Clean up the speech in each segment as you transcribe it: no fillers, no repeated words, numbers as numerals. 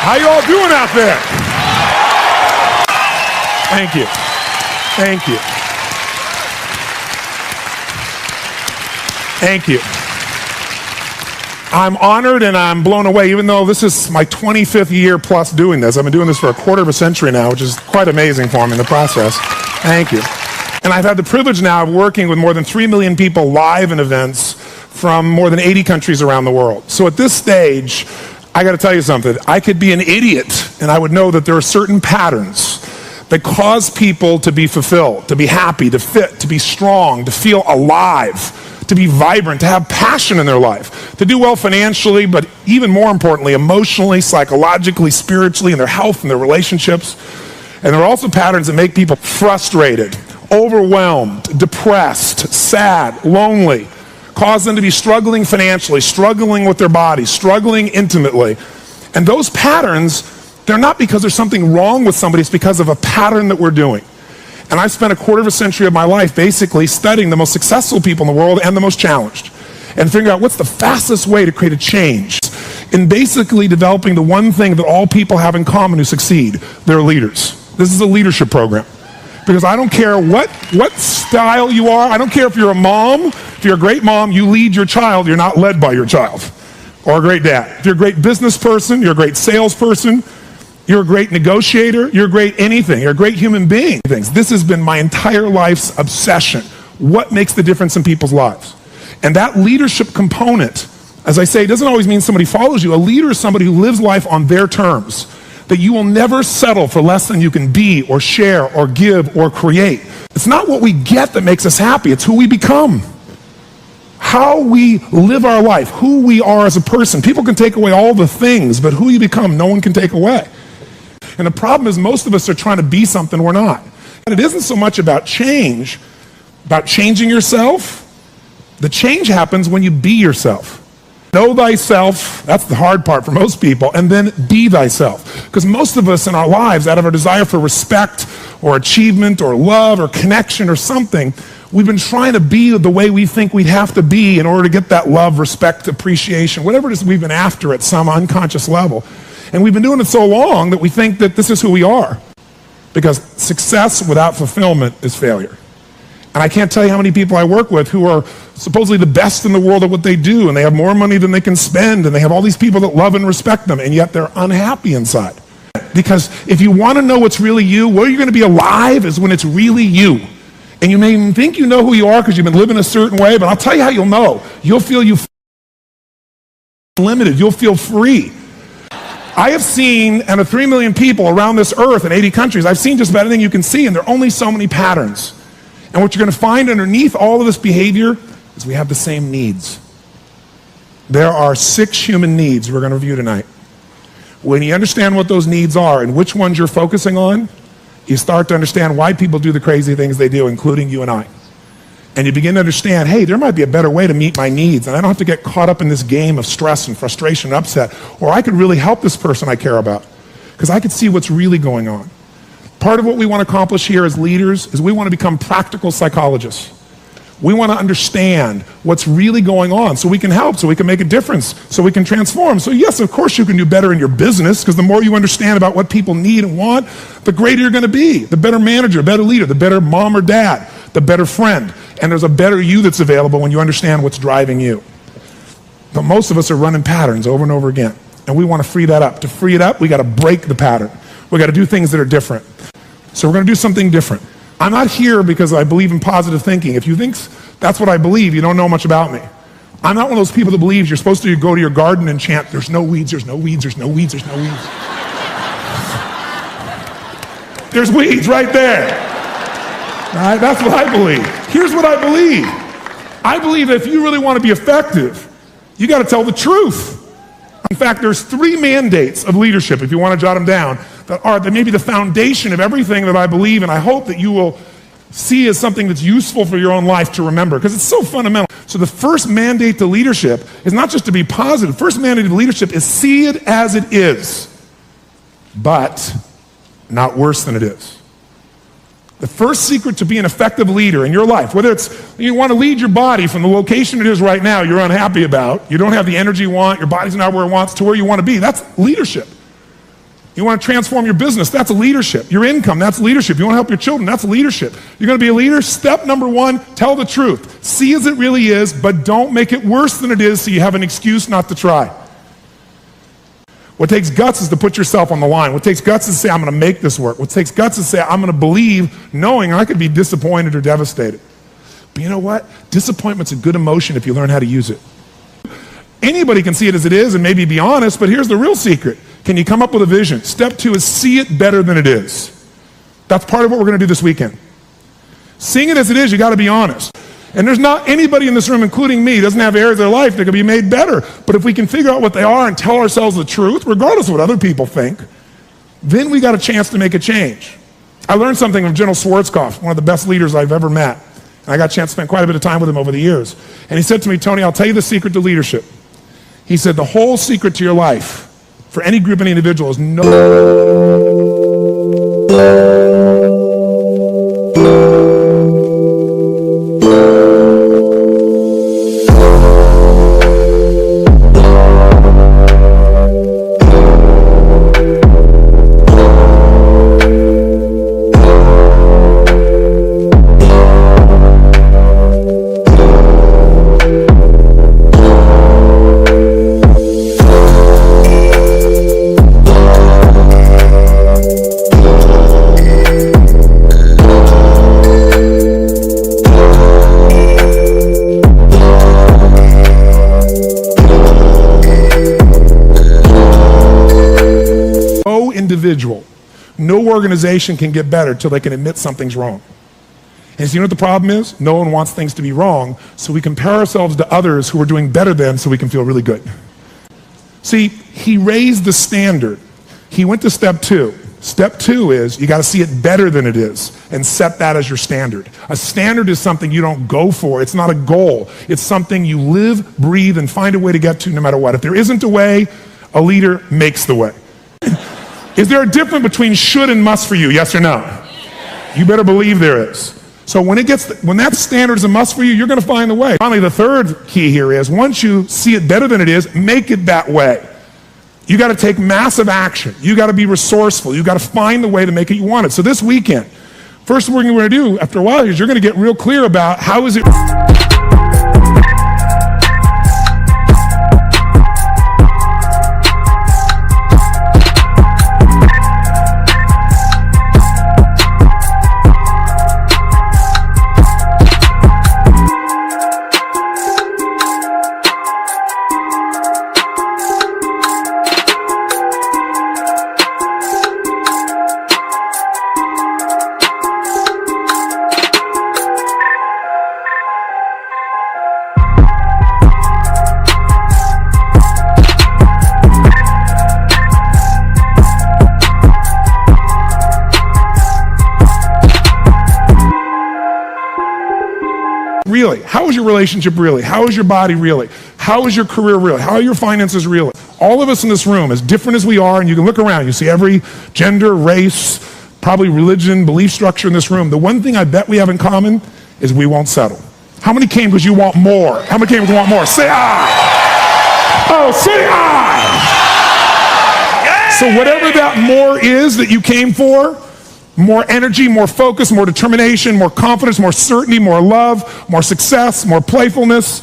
How you all doing out there? Thank you. Thank you. Thank you. I'm honored and I'm blown away, even though this is my 25th year plus doing this. I've been doing this for a quarter of a century now, which is quite amazing for me in the process. Thank you. And I've had the privilege now of working with more than 3 million people live in events from more than 80 countries around the world. So at this stage, I got to tell you something. I could be an idiot and I would know that there are certain patterns that cause people to be fulfilled, to be happy, to fit, to be strong, to feel alive, to be vibrant, to have passion in their life, to do well financially, but even more importantly, emotionally, psychologically, spiritually, in their health and their relationships. And there are also patterns that make people frustrated, overwhelmed, depressed, sad, lonely, cause them to be struggling financially, struggling with their body, struggling intimately. And those patterns, they're not because there's something wrong with somebody, it's because of a pattern that we're doing. And I've spent a quarter of a century of my life basically studying the most successful people in the world and the most challenged, and figuring out what's the fastest way to create a change in basically developing the one thing that all people have in common who succeed. They're leaders. This is a leadership program. Because I don't care what style you are. I don't care if you're a mom. If you're a great mom, you lead your child. You're not led by your child. Or a great dad. If you're a great business person, you're a great salesperson, you're a great negotiator, you're a great anything. You're a great human being. This has been my entire life's obsession. What makes the difference in people's lives? And that leadership component, as I say, doesn't always mean somebody follows you. A leader is somebody who lives life on their terms. That you will never settle for less than you can be or share or give or create. It's not what we get that makes us happy, it's who we become. How we live our life, who we are as a person. People can take away all the things, but who you become, no one can take away. And the problem is most of us are trying to be something we're not. And it isn't so much about change, about changing yourself. The change happens when you be yourself. Know thyself, that's the hard part for most people, and then be thyself. Because most of us in our lives, out of our desire for respect or achievement or love or connection or something, we've been trying to be the way we think we'd have to be in order to get that love, respect, appreciation, whatever it is we've been after at some unconscious level. And we've been doing it so long that we think that this is who we are. Because success without fulfillment is failure. And I can't tell you how many people I work with who are supposedly the best in the world at what they do, and they have more money than they can spend, and they have all these people that love and respect them, and yet they're unhappy inside. Because if you want to know what's really you, where you're going to be alive is when it's really you. And you may even think you know who you are because you've been living a certain way, but I'll tell you how you'll know. You'll feel limited. You'll feel free. I have seen, out of 3 million people around this earth in 80 countries, I've seen just about anything you can see, and there are only so many patterns. And what you're going to find underneath all of this behavior is we have the same needs. There are 6 human needs we're going to review tonight. When you understand what those needs are and which ones you're focusing on, you start to understand why people do the crazy things they do, including you and I. And you begin to understand, hey, there might be a better way to meet my needs, and I don't have to get caught up in this game of stress and frustration and upset, or I could really help this person I care about, because I could see what's really going on. Part of what we want to accomplish here as leaders is we want to become practical psychologists. We want to understand what's really going on so we can help, so we can make a difference, so we can transform. So yes, of course you can do better in your business, because the more you understand about what people need and want, the greater you're going to be, the better manager, better leader, the better mom or dad, the better friend. And there's a better you that's available when you understand what's driving you. But most of us are running patterns over and over again, and we want to free that up. To free it up, we got to break the pattern. We got to do things that are different. So we're going to do something different. I'm not here because I believe in positive thinking. If you think that's what I believe, you don't know much about me. I'm not one of those people that believes you're supposed to go to your garden and chant, there's no weeds, there's no weeds, there's no weeds, there's no weeds. There's weeds right there. All right, that's what I believe. Here's what I believe. I believe that if you really want to be effective, you got to tell the truth. In fact, there's 3 mandates of leadership, if you want to jot them down, that may be the foundation of everything that I believe, and I hope that you will see as something that's useful for your own life to remember, because it's so fundamental. So the first mandate to leadership is not just to be positive. The first mandate to leadership is see it as it is, but not worse than it is. The first secret to being an effective leader in your life, whether it's you want to lead your body from the location it is right now you're unhappy about, you don't have the energy you want, your body's not where it wants, to where you want to be, that's leadership. You want to transform your business, that's leadership. Your income, that's leadership. You want to help your children, that's leadership. You're going to be a leader? Step number one, tell the truth. See as it really is, but don't make it worse than it is so you have an excuse not to try. What takes guts is to put yourself on the line. What takes guts is to say, I'm going to make this work. What takes guts is to say, I'm going to believe, knowing I could be disappointed or devastated. But you know what? Disappointment's a good emotion if you learn how to use it. Anybody can see it as it is and maybe be honest, but here's the real secret. Can you come up with a vision? Step two is see it better than it is. That's part of what we're going to do this weekend. Seeing it as it is, you got to be honest. And there's not anybody in this room, including me, doesn't have areas of their life that can be made better. But if we can figure out what they are and tell ourselves the truth, regardless of what other people think, then we got a chance to make a change. I learned something from General Schwarzkopf, one of the best leaders I've ever met. And I got a chance to spend quite a bit of time with him over the years. And he said to me, Tony, I'll tell you the secret to leadership. He said, the whole secret to your life, for any group, any individual, is individual. No organization can get better till they can admit something's wrong. And so you know what the problem is? No one wants things to be wrong, so we compare ourselves to others who are doing better than so we can feel really good. See, he raised the standard. He went to step two. Step two is you got to see it better than it is and set that as your standard. A standard is something you don't go for. It's not a goal. It's something you live, breathe, and find a way to get to no matter what. If there isn't a way, a leader makes the way. Is there a difference between should and must for you? Yes or no? Yes. You better believe there is. So when that standard is a must for you, you're going to find the way. Finally, the third key here is once you see it better than it is, make it that way. You got to take massive action. You got to be resourceful. You got to find the way to make it you want it. So this weekend, first thing we're going to do after a while is you're going to get real clear about how is it. Really? How is your relationship really? How is your body really? How is your career really? How are your finances really? All of us in this room, as different as we are, and you can look around, you see every gender, race, probably religion, belief structure in this room. The one thing I bet we have in common is we won't settle. How many came because you want more? How many came because you want more? Say I. Oh, say I. So whatever that more is that you came for, more energy, more focus, more determination, more confidence, more certainty, more love, more success, more playfulness,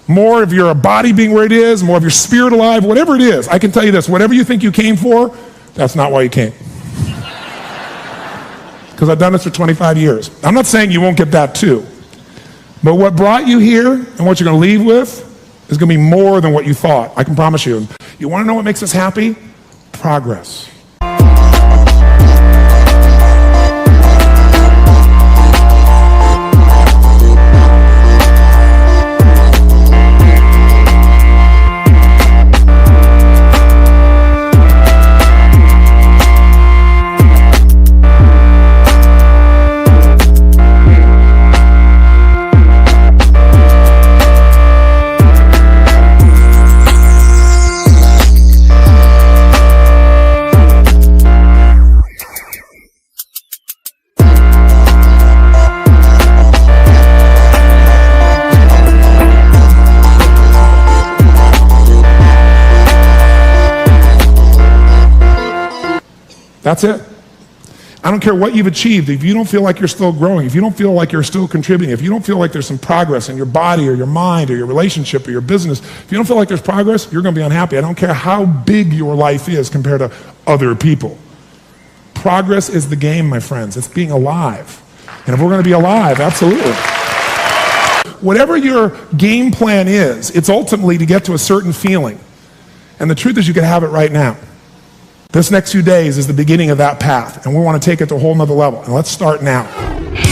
more of your body being where it is, more of your spirit alive, whatever it is. I can tell you this, whatever you think you came for, that's not why you came. Because I've done this for 25 years. I'm not saying you won't get that too. But what brought you here and what you're going to leave with is going to be more than what you thought. I can promise you. You want to know what makes us happy? Progress. That's it. I don't care what you've achieved. If you don't feel like you're still growing, if you don't feel like you're still contributing, if you don't feel like there's some progress in your body or your mind or your relationship or your business, if you don't feel like there's progress, you're going to be unhappy. I don't care how big your life is compared to other people. Progress is the game, my friends. It's being alive. And if we're going to be alive, absolutely. Whatever your game plan is, it's ultimately to get to a certain feeling. And the truth is you can have it right now. This next few days is the beginning of that path, and we want to take it to a whole nother level. And let's start now.